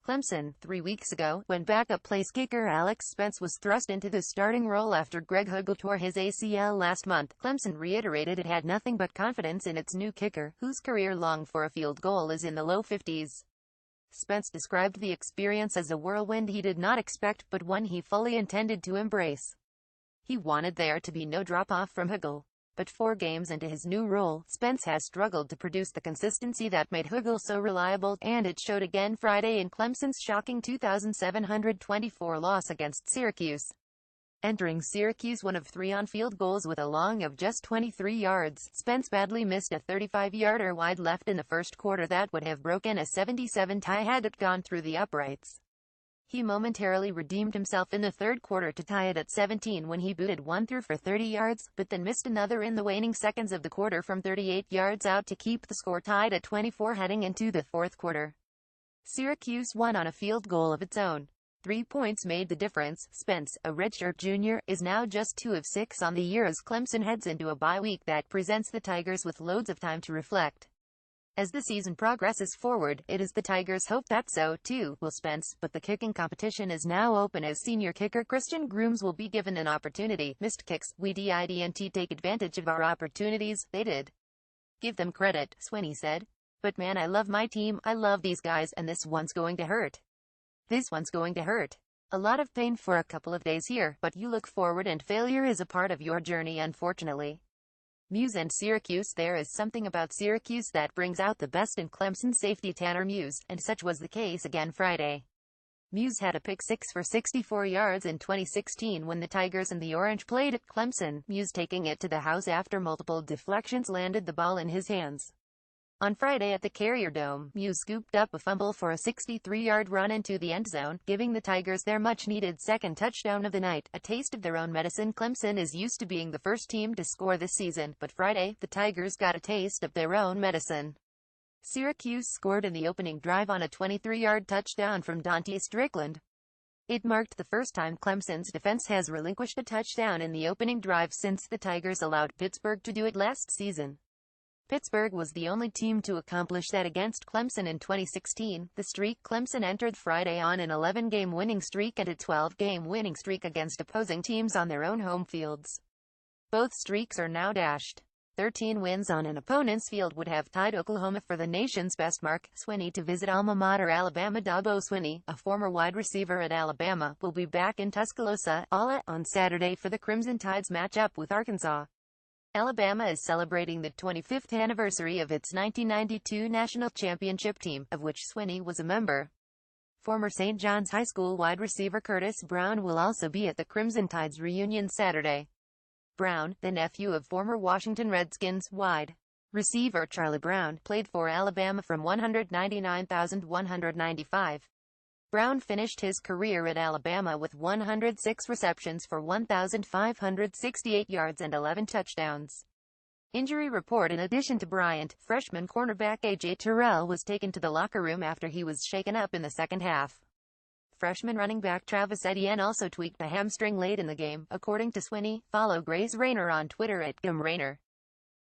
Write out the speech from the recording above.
Clemson, 3 weeks ago, when backup place kicker Alex Spence was thrust into the starting role after Greg Hugel tore his ACL last month. Clemson reiterated it had nothing but confidence in its new kicker, whose career long for a field goal is in the low 50s. Spence described the experience as a whirlwind he did not expect, but one he fully intended to embrace. He wanted there to be no drop-off from Hugel. But 4 games into his new role, Spence has struggled to produce the consistency that made Hugel so reliable, and it showed again Friday in Clemson's shocking 2,724 loss against Syracuse. Entering Syracuse 1 of 3 on field goals with a long of just 23 yards, Spence badly missed a 35-yarder wide left in the first quarter that would have broken a 77 tie had it gone through the uprights. He momentarily redeemed himself in the third quarter to tie it at 17 when he booted one through for 30 yards, but then missed another in the waning seconds of the quarter from 38 yards out to keep the score tied at 24 heading into the fourth quarter. Syracuse won on a field goal of its own. 3 points made the difference. Spence, a redshirt junior, is now just 2 of 6 on the year as Clemson heads into a bye week that presents the Tigers with loads of time to reflect. As the season progresses forward, it is the Tigers' hope that so, too, will Spence, but the kicking competition is now open as senior kicker Christian Grooms will be given an opportunity. Missed kicks. We didn't take advantage of our opportunities, they did. Give them credit, Swinney said. But man, I love my team, I love these guys, and this one's going to hurt. This one's going to hurt. A lot of pain for a couple of days here, but you look forward and failure is a part of your journey, unfortunately. Muse and Syracuse. There is something about Syracuse that brings out the best in Clemson safety Tanner Muse, and such was the case again Friday. Muse had a pick 6 for 64 yards in 2016 when the Tigers and the Orange played at Clemson, Muse taking it to the house after multiple deflections landed the ball in his hands. On Friday at the Carrier Dome, Muse scooped up a fumble for a 63-yard run into the end zone, giving the Tigers their much-needed second touchdown of the night. A taste of their own medicine. Clemson is used to being the first team to score this season, but Friday, the Tigers got a taste of their own medicine. Syracuse scored in the opening drive on a 23-yard touchdown from Dante Strickland. It marked the first time Clemson's defense has relinquished a touchdown in the opening drive since the Tigers allowed Pittsburgh to do it last season. Pittsburgh was the only team to accomplish that against Clemson in 2016. The streak Clemson entered Friday on an 11-game winning streak and a 12-game winning streak against opposing teams on their own home fields. Both streaks are now dashed. 13 wins on an opponent's field would have tied Oklahoma for the nation's best mark. Swinney to visit alma mater Alabama. Dabo Swinney, a former wide receiver at Alabama, will be back in Tuscaloosa, Ala, on Saturday for the Crimson Tide's matchup with Arkansas. Alabama is celebrating the 25th anniversary of its 1992 national championship team, of which Swinney was a member. Former St. John's High School wide receiver Curtis Brown will also be at the Crimson Tide's reunion Saturday. Brown, the nephew of former Washington Redskins wide receiver Charlie Brown, played for Alabama from 199,195. Brown finished his career at Alabama with 106 receptions for 1,568 yards and 11 touchdowns. Injury report. In addition to Bryant, freshman cornerback A.J. Terrell was taken to the locker room after he was shaken up in the second half. Freshman running back Travis Etienne also tweaked a hamstring late in the game, according to Swinney. Follow Grace Rayner on Twitter at @GumRayner.